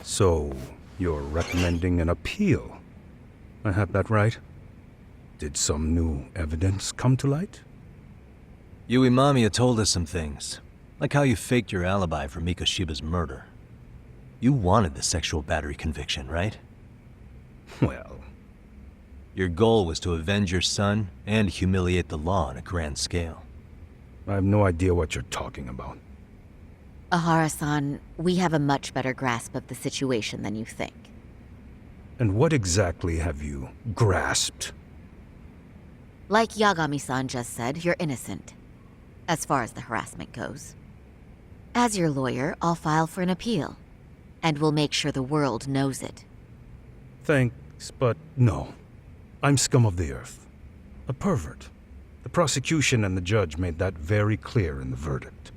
So, you're recommending an appeal? I have that right? Did some new evidence come to light? Yui Mamiya told us some things, like how you faked your alibi for Mikoshiba's murder. You wanted the sexual battery conviction, right? Well... Your goal was to avenge your son and humiliate the law on a grand scale. I have no idea what you're talking about. Ahara-san, we have a much better grasp of the situation than you think. And what exactly have you grasped? Like Yagami-san just said, you're innocent, as far as the harassment goes. As your lawyer, I'll file for an appeal, and we'll make sure the world knows it. Thanks, but no. I'm scum of the earth. A pervert. The prosecution and the judge made that very clear in the verdict.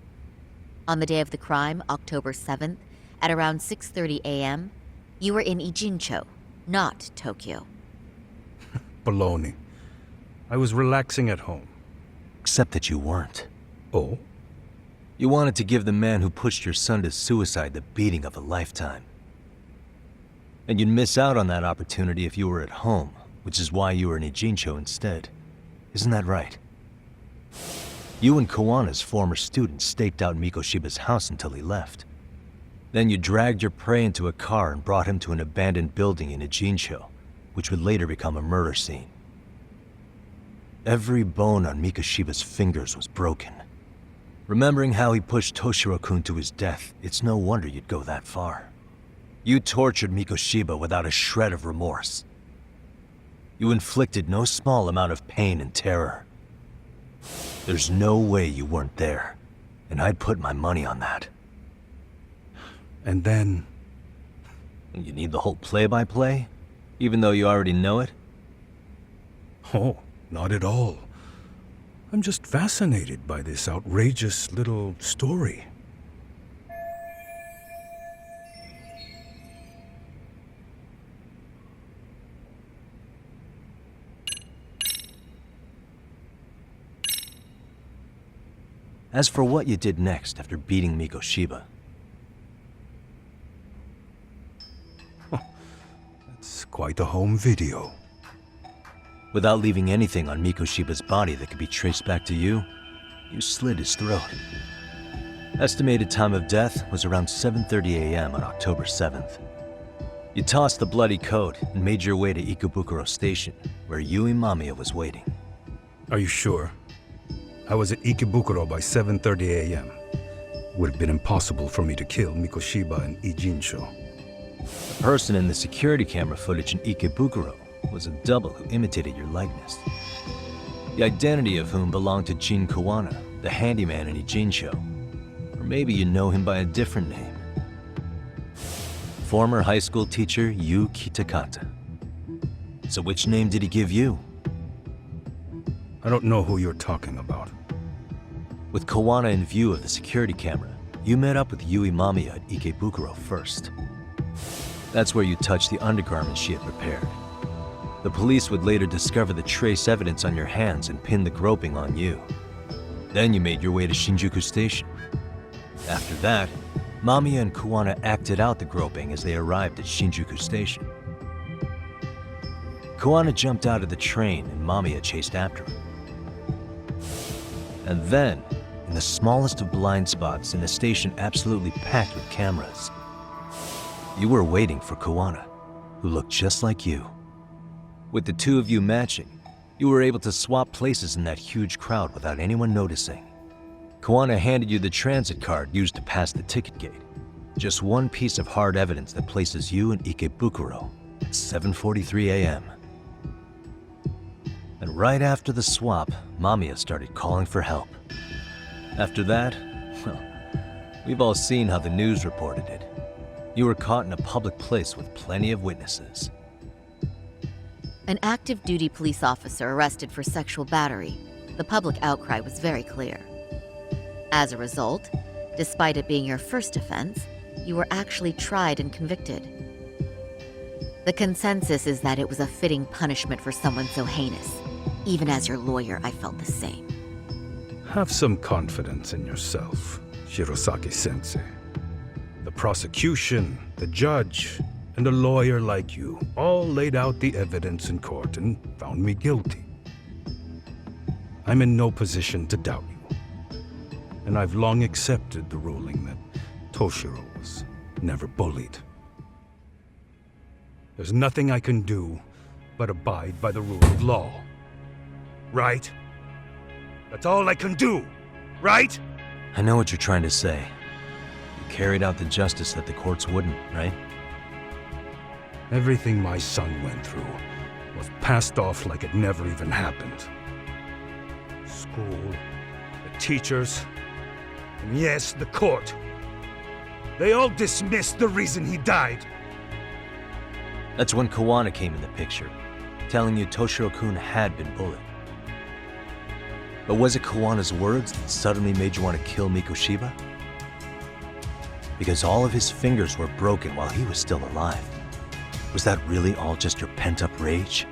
On the day of the crime, October 7th, at around 6:30 a.m., you were in Ijincho, not Tokyo. Baloney. I was relaxing at home. Except that you weren't. Oh? You wanted to give the man who pushed your son to suicide the beating of a lifetime. And you'd miss out on that opportunity if you were at home, which is why you were in Ijincho instead. Isn't that right? You and Kawana's former student staked out Mikoshiba's house until he left. Then you dragged your prey into a car and brought him to an abandoned building in Ijincho, which would later become a murder scene. Every bone on Mikoshiba's fingers was broken. Remembering how he pushed Toshiro-kun to his death, it's no wonder you'd go that far. You tortured Mikoshiba without a shred of remorse. You inflicted no small amount of pain and terror. There's no way you weren't there, and I'd put my money on that. And then... You need the whole play-by-play, even though you already know it? Oh, not at all. I'm just fascinated by this outrageous little story. As for what you did next after beating Mikoshiba... That's quite a home video. Without leaving anything on Mikoshiba's body that could be traced back to you, you slit his throat. Estimated time of death was around 7:30 a.m. on October 7th. You tossed the bloody coat and made your way to Ikebukuro Station, where Yui Mamiya was waiting. Are you sure? I was at Ikebukuro by 7:30 a.m. Would have been impossible for me to kill Mikoshiba in Ijincho. The person in the security camera footage in Ikebukuro was a double who imitated your likeness. The identity of whom belonged to Jin Kawana, the handyman in Ijincho. Or maybe you know him by a different name. Former high school teacher Yu Kitakata. So which name did he give you? I don't know who you're talking about. With Kawana in view of the security camera, you met up with Yui Mamiya at Ikebukuro first. That's where you touched the undergarments she had prepared. The police would later discover the trace evidence on your hands and pin the groping on you. Then you made your way to Shinjuku Station. After that, Mamiya and Kawana acted out the groping as they arrived at Shinjuku Station. Kawana jumped out of the train and Mamiya chased after him. And then, in the smallest of blind spots in a station absolutely packed with cameras, you were waiting for Kawana, who looked just like you. With the two of you matching, You were able to swap places in that huge crowd without anyone noticing. Kawana handed you the transit card used to pass the ticket gate. Just one piece of hard evidence that places you in Ikebukuro at 7:43 a.m. And right after the swap, Mamiya started calling for help. After that, well, we've all seen how the news reported it. You were caught in a public place with plenty of witnesses. An active duty police officer arrested for sexual battery. The public outcry was very clear. As a result, despite it being your first offense, you were actually tried and convicted. The consensus is that it was a fitting punishment for someone so heinous. Even as your lawyer, I felt the same. Have some confidence in yourself, Shirosaki-sensei. The prosecution, the judge, and a lawyer like you all laid out the evidence in court and found me guilty. I'm in no position to doubt you. And I've long accepted the ruling that Toshiro was never bullied. There's nothing I can do but abide by the rule of law. Right? That's all I can do, right? I know what you're trying to say. You carried out the justice that the courts wouldn't, right? Everything my son went through was passed off like it never even happened. School, the teachers, and yes, the court. They all dismissed the reason he died. That's when Kawana came in the picture, telling you Toshiro-kun had been bullied. But was it Kawana's words that suddenly made you want to kill Mikoshiba? Because all of his fingers were broken while he was still alive. Was that really all just your pent-up rage?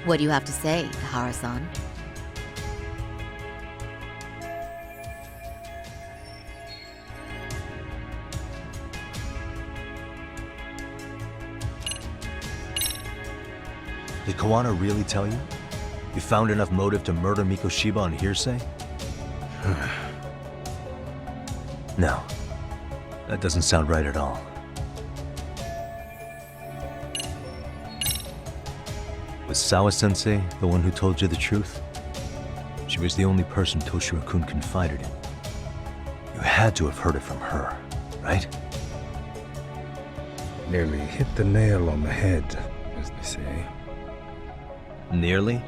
What do you have to say, Tahara-san? Did Kawana really tell you? You found enough motive to murder Mikoshiba on hearsay? No. That doesn't sound right at all. Was Sawa-sensei the one who told you the truth? She was the only person Toshiro-kun confided in. You had to have heard it from her, right? Nearly hit the nail on the head, as they say. Nearly?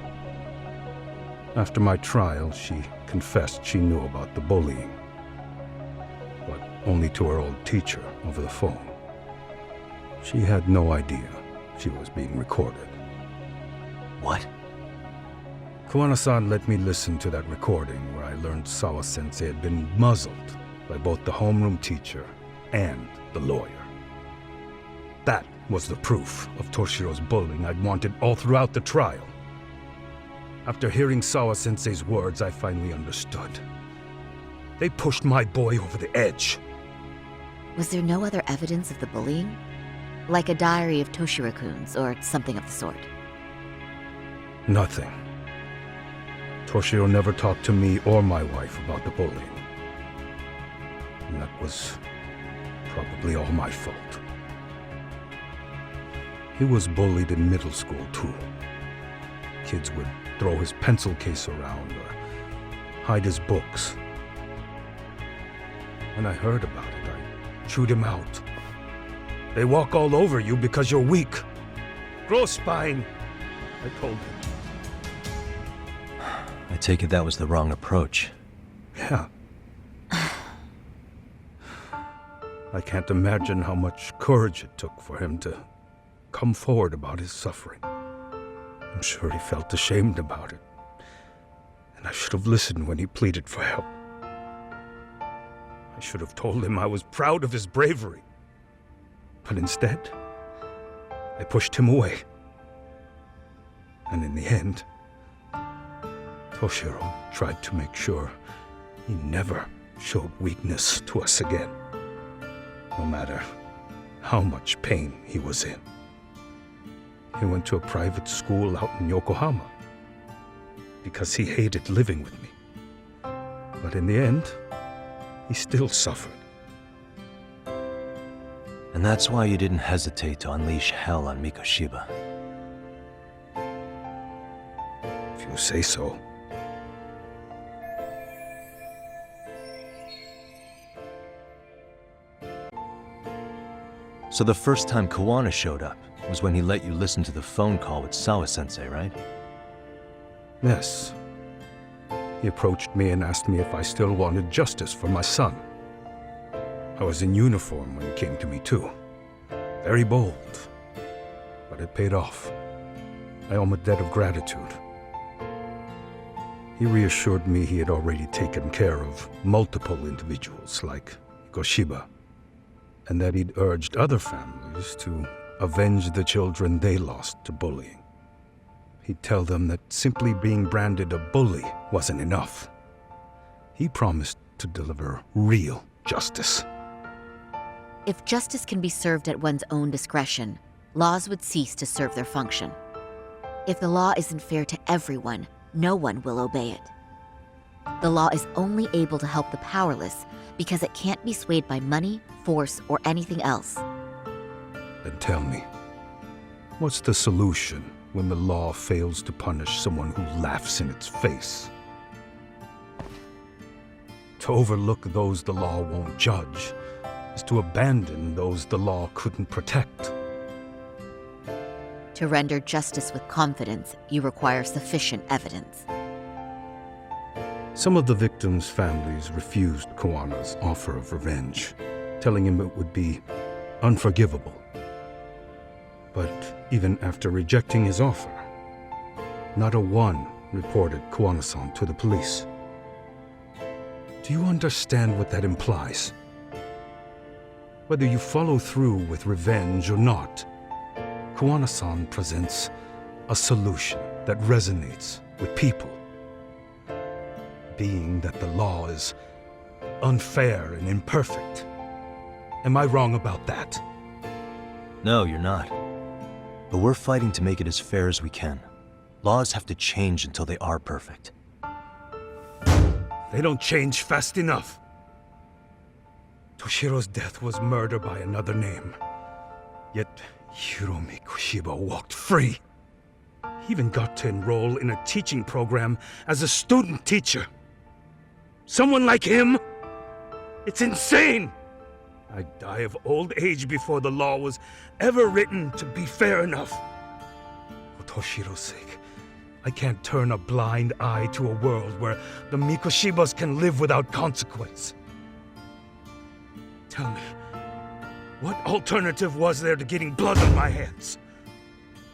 After my trial, she confessed she knew about the bullying. But only to her old teacher over the phone. She had no idea she was being recorded. What? Kawana-san let me listen to that recording where I learned Sawa-sensei had been muzzled by both the homeroom teacher and the lawyer. That was the proof of Toshiro's bullying I'd wanted all throughout the trial. After hearing Sawa-sensei's words, I finally understood. They pushed my boy over the edge. Was there no other evidence of the bullying? Like a diary of Toshiro-kun's or something of the sort? Nothing. Toshiro never talked to me or my wife about the bullying. And that was probably all my fault. He was bullied in middle school, too. Kids would throw his pencil case around or hide his books. When I heard about it, I chewed him out. They walk all over you because you're weak. Grow spine, I told him. I take it that was the wrong approach. Yeah. I can't imagine how much courage it took for him to come forward about his suffering. I'm sure he felt ashamed about it. And I should have listened when he pleaded for help. I should have told him I was proud of his bravery. But instead, I pushed him away. And in the end, Toshiro tried to make sure he never showed weakness to us again, no matter how much pain he was in. He went to a private school out in Yokohama because he hated living with me. But in the end, he still suffered. And that's why you didn't hesitate to unleash hell on Mikoshiba. you say so. So the first time Kawana showed up was when he let you listen to the phone call with Sawa-sensei, right? Yes. He approached me and asked me if I still wanted justice for my son. I was in uniform when he came to me too. Very bold. But it paid off. I owe him a debt of gratitude. He reassured me he had already taken care of multiple individuals like Goshiba, and that he'd urged other families to avenge the children they lost to bullying. He'd tell them that simply being branded a bully wasn't enough. He promised to deliver real justice. If justice can be served at one's own discretion, laws would cease to serve their function. If the law isn't fair to everyone, no one will obey it. The law is only able to help the powerless because it can't be swayed by money, force, or anything else. Then tell me, what's the solution when the law fails to punish someone who laughs in its face? To overlook those the law won't judge is to abandon those the law couldn't protect. To render justice with confidence, you require sufficient evidence. Some of the victims' families refused Kawana's offer of revenge, telling him it would be unforgivable. But even after rejecting his offer, not a one reported Kawana-san to the police. Do you understand what that implies? Whether you follow through with revenge or not, Kawana-san presents a solution that resonates with people. Being that the law is unfair and imperfect. Am I wrong about that? No, you're not. But we're fighting to make it as fair as we can. Laws have to change until they are perfect. They don't change fast enough. Toshiro's death was murder by another name. Yet Hiromi Kushiba walked free. He even got to enroll in a teaching program as a student teacher. Someone like him? It's insane! I'd die of old age before the law was ever written to be fair enough. For Toshiro's sake, I can't turn a blind eye to a world where the Mikoshibas can live without consequence. Tell me, what alternative was there to getting blood on my hands?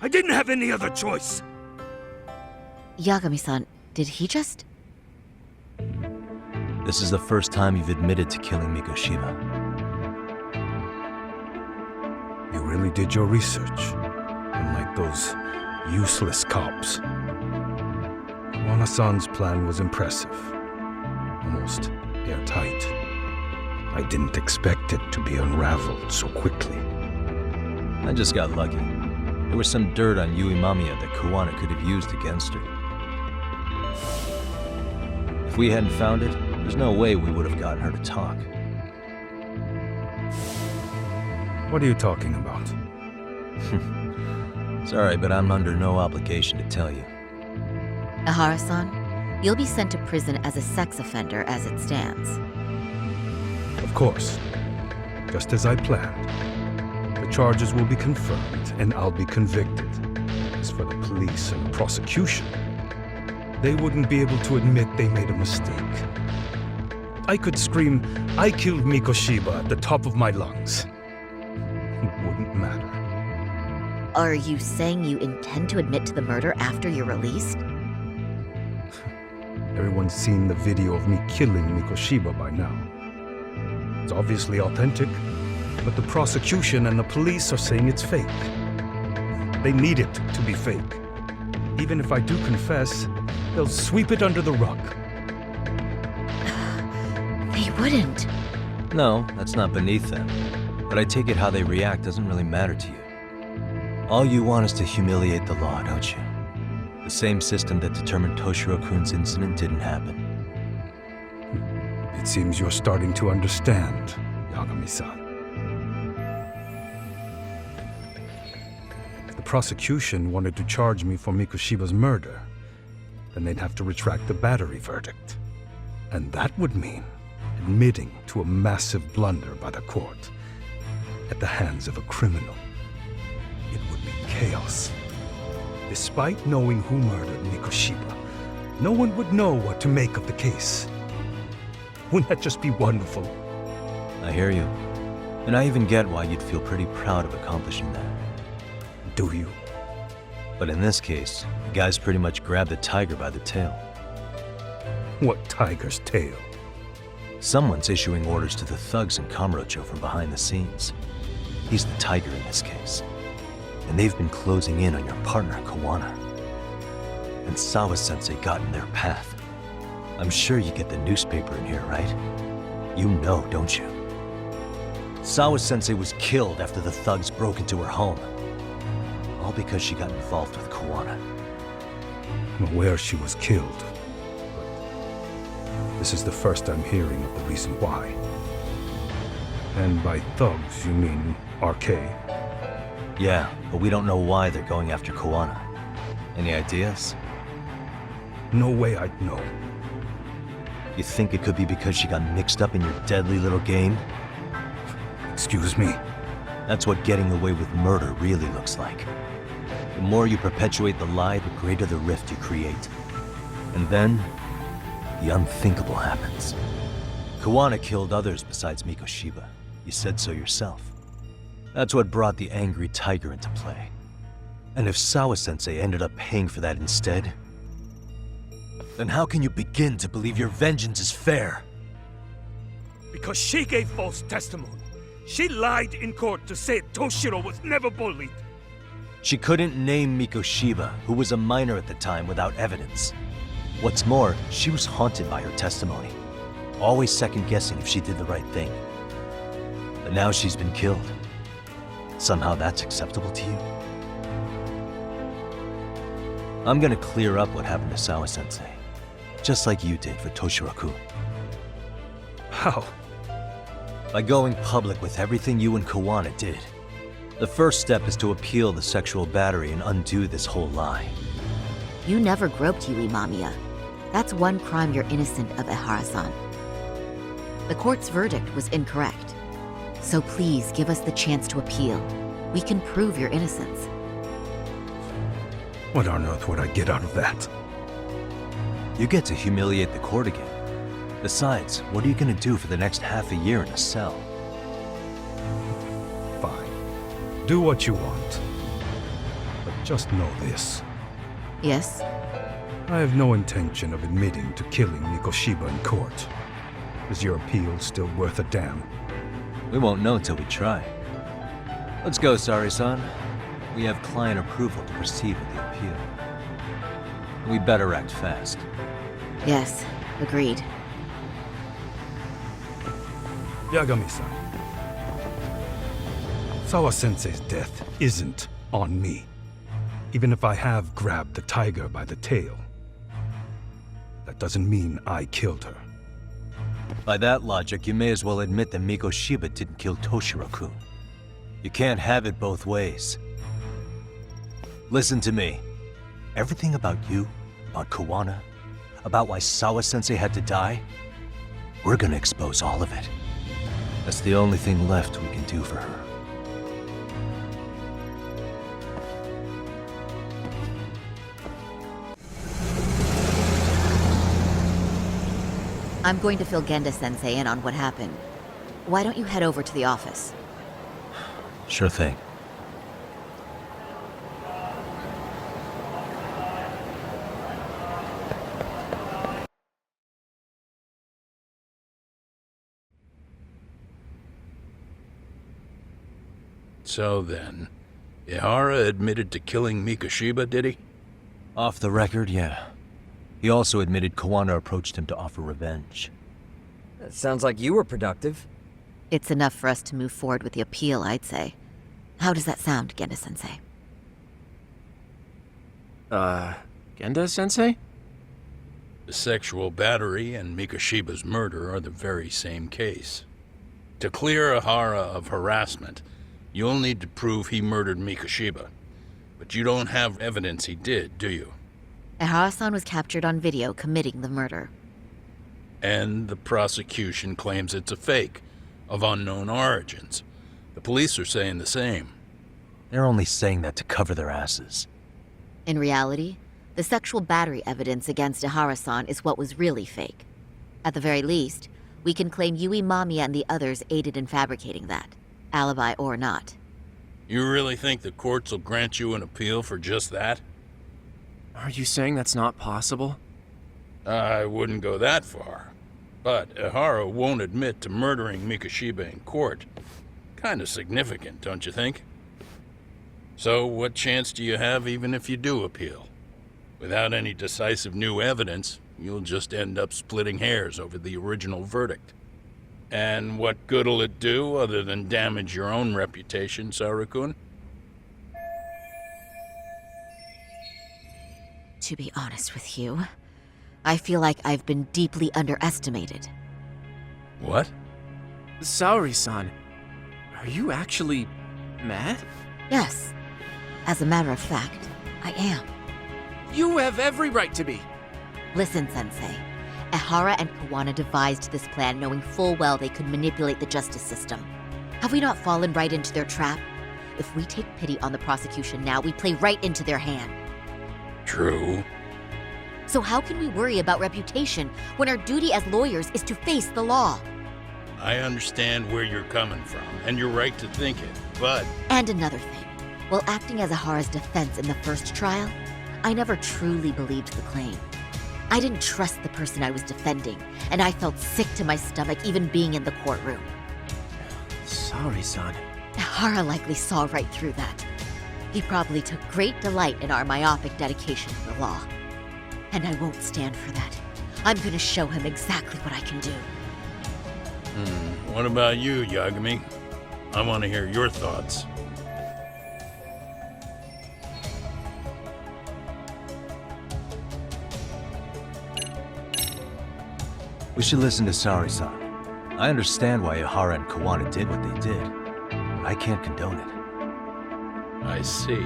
I didn't have any other choice. Yagami-san, did he just... This is the first time you've admitted to killing Mikoshiba. You really did your research, unlike those useless cops. Kawana-san's plan was impressive, almost airtight. I didn't expect it to be unraveled so quickly. I just got lucky. There was some dirt on Yui Mamiya that Kawana could have used against her. If we hadn't found it, there's no way we would have gotten her to talk. What are you talking about? Sorry, but I'm under no obligation to tell you. Ahara-san, you'll be sent to prison as a sex offender as it stands. Of course. Just as I planned. The charges will be confirmed, and I'll be convicted. As for the police and the prosecution, they wouldn't be able to admit they made a mistake. I could scream, "I killed Mikoshiba" at the top of my lungs. It wouldn't matter. Are you saying you intend to admit to the murder after you're released? Everyone's seen the video of me killing Mikoshiba by now. It's obviously authentic, but the prosecution and the police are saying it's fake. They need it to be fake. Even if I do confess, they'll sweep it under the rug. They wouldn't. No, that's not beneath them. But I take it how they react doesn't really matter to you. All you want is to humiliate the law, don't you? The same system that determined Toshiro-kun's incident didn't happen. It seems you're starting to understand, Yagami-san. If the prosecution wanted to charge me for Mikoshiba's murder, then they'd have to retract the battery verdict. And that would mean admitting to a massive blunder by the court at the hands of a criminal. It would be chaos. Despite knowing who murdered Mikoshiba, no one would know what to make of the case. Wouldn't that just be wonderful? I hear you. And I even get why you'd feel pretty proud of accomplishing that. Do you? But in this case, the guy's pretty much grabbed the tiger by the tail. What tiger's tail? Someone's issuing orders to the thugs in Kamurocho from behind the scenes. He's the tiger in this case. And they've been closing in on your partner, Kawana. And Sawa-sensei got in their path. I'm sure you get the newspaper in here, right? You know, don't you? Sawa-sensei was killed after the thugs broke into her home. All because she got involved with Kawana. I'm aware she was killed. But this is the first I'm hearing of the reason why. And by thugs, you mean RK? Yeah, but we don't know why they're going after Kawana. Any ideas? No way I'd know. You think it could be because she got mixed up in your deadly little game? Excuse me? That's what getting away with murder really looks like. The more you perpetuate the lie, the greater the rift you create. And then, the unthinkable happens. Kawana killed others besides Mikoshiba. You said so yourself. That's what brought the angry tiger into play. And if Sawa-sensei ended up paying for that instead, then how can you begin to believe your vengeance is fair? Because she gave false testimony. She lied in court to say Toshiro was never bullied. She couldn't name Mikoshiba, who was a minor at the time, without evidence. What's more, she was haunted by her testimony, always second-guessing if she did the right thing. But now she's been killed. Somehow that's acceptable to you? I'm gonna clear up what happened to Sawa-sensei, just like you did for Toshiro-kun. How? By going public with everything you and Kawana did. The first step is to appeal the sexual battery and undo this whole lie. You never groped Yui Mamiya. That's one crime you're innocent of, Ehara-san. The court's verdict was incorrect. So please give us the chance to appeal. We can prove your innocence. What on earth would I get out of that? You get to humiliate the court again. Besides, what are you gonna do for the next half a year in a cell? Fine. Do what you want. But just know this. Yes? I have no intention of admitting to killing Mikoshiba in court. Is your appeal still worth a damn? We won't know till we try. Let's go, Sari-san. We have client approval to proceed with the appeal. We better act fast. Yes, agreed. Yagami-san. Sawa-sensei's death isn't on me. Even if I have grabbed the tiger by the tail. That doesn't mean I killed her. By that logic, you may as well admit that Mikoshiba didn't kill Toshiro-kun. You can't have it both ways. Listen to me. Everything about you, about Kawana, about why Sawa-sensei had to die, we're gonna expose all of it. That's the only thing left we can do for her. I'm going to fill Genda-sensei in on what happened. Why don't you head over to the office? Sure thing. So then, Ehara admitted to killing Mikoshiba, did he? Off the record, yeah. He also admitted Kawana approached him to offer revenge. That sounds like you were productive. It's enough for us to move forward with the appeal, I'd say. How does that sound, Genda-sensei? Genda-sensei? The sexual battery and Mikoshiba's murder are the very same case. To clear Ehara of harassment, you'll need to prove he murdered Mikoshiba. But you don't have evidence he did, do you? Ehara-san was captured on video committing the murder. And the prosecution claims it's a fake, of unknown origins. The police are saying the same. They're only saying that to cover their asses. In reality, the sexual battery evidence against Ehara-san is what was really fake. At the very least, we can claim Yui Mamiya and the others aided in fabricating that, alibi or not. You really think the courts will grant you an appeal for just that? Are you saying that's not possible? I wouldn't go that far. But Ehara won't admit to murdering Mikoshiba in court. Kinda significant, don't you think? So what chance do you have even if you do appeal? Without any decisive new evidence, you'll just end up splitting hairs over the original verdict. And what good'll it do other than damage your own reputation, Saru-kun? To be honest with you, I feel like I've been deeply underestimated. What? Saori-san, are you actually mad? Yes. As a matter of fact, I am. You have every right to be. Listen, Sensei. Ehara and Kawana devised this plan knowing full well they could manipulate the justice system. Have we not fallen right into their trap? If we take pity on the prosecution now, we play right into their hand. True. So how can we worry about reputation when our duty as lawyers is to face the law? I understand where you're coming from, and you're right to think it, but... And another thing. While acting as Ehara's defense in the first trial, I never truly believed the claim. I didn't trust the person I was defending, and I felt sick to my stomach even being in the courtroom. Saori-san. Ehara likely saw right through that. He probably took great delight in our myopic dedication to the law. And I won't stand for that. I'm gonna show him exactly what I can do. What about you, Yagami? I want to hear your thoughts. We should listen to Saori-san. I understand why Ehara and Kawana did what they did, but I can't condone it. I see.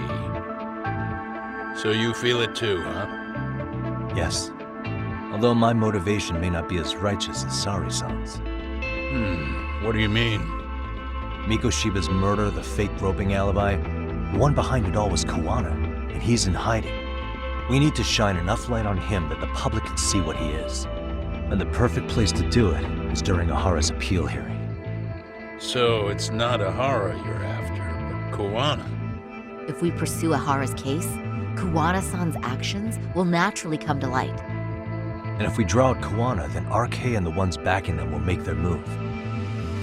So you feel it too, huh? Yes. Although my motivation may not be as righteous as Saori-san's. What do you mean? Mikoshiba's murder, the fake groping alibi, the one behind it all was Kawana, and he's in hiding. We need to shine enough light on him that the public can see what he is. And the perfect place to do it is during Ahara's appeal hearing. So it's not Ehara you're after, but Kawana. If we pursue Ehara's case, Kawana-san's actions will naturally come to light. And if we draw out Kawana, then RK and the ones backing them will make their move.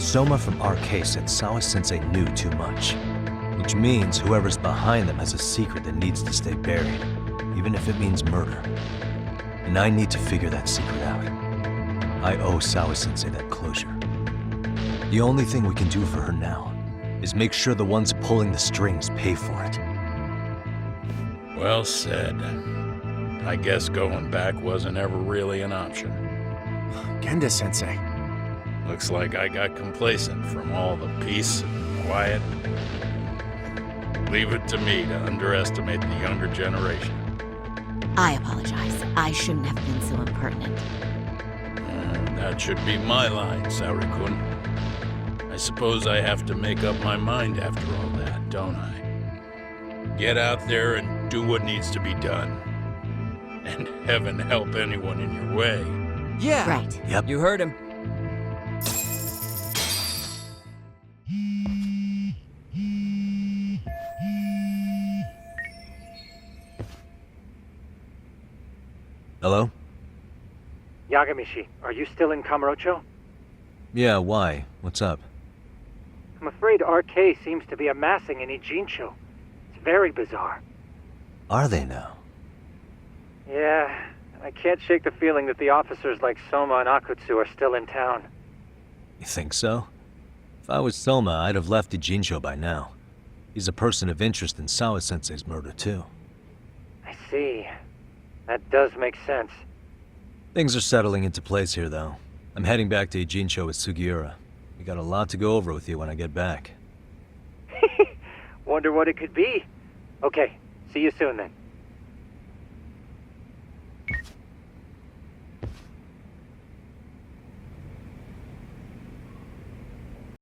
Soma from RK said Sawa-sensei knew too much, which means whoever's behind them has a secret that needs to stay buried, even if it means murder. And I need to figure that secret out. I owe Sawa-sensei that closure. The only thing we can do for her now is make sure the ones pulling the strings pay for it. Well said. I guess going back wasn't ever really an option. Genda-sensei. Looks like I got complacent from all the peace and quiet. Leave it to me to underestimate the younger generation. I apologize. I shouldn't have been so impertinent. That should be my line, Saru-kun. I suppose I have to make up my mind after all that, don't I? Get out there and do what needs to be done. And heaven help anyone in your way. Yeah. Right. Yep. You heard him. Hello? Yagamishi, are you still in Kamurocho? Yeah, why? What's up? I'm afraid RK seems to be amassing in Ijincho. It's very bizarre. Are they now? Yeah, I can't shake the feeling that the officers like Soma and Akutsu are still in town. You think so? If I was Soma, I'd have left Ijincho by now. He's a person of interest in Sawa-sensei's murder, too. I see. That does make sense. Things are settling into place here, though. I'm heading back to Ijincho with Sugiura. We got a lot to go over with you when I get back. Wonder what it could be. Okay, see you soon then.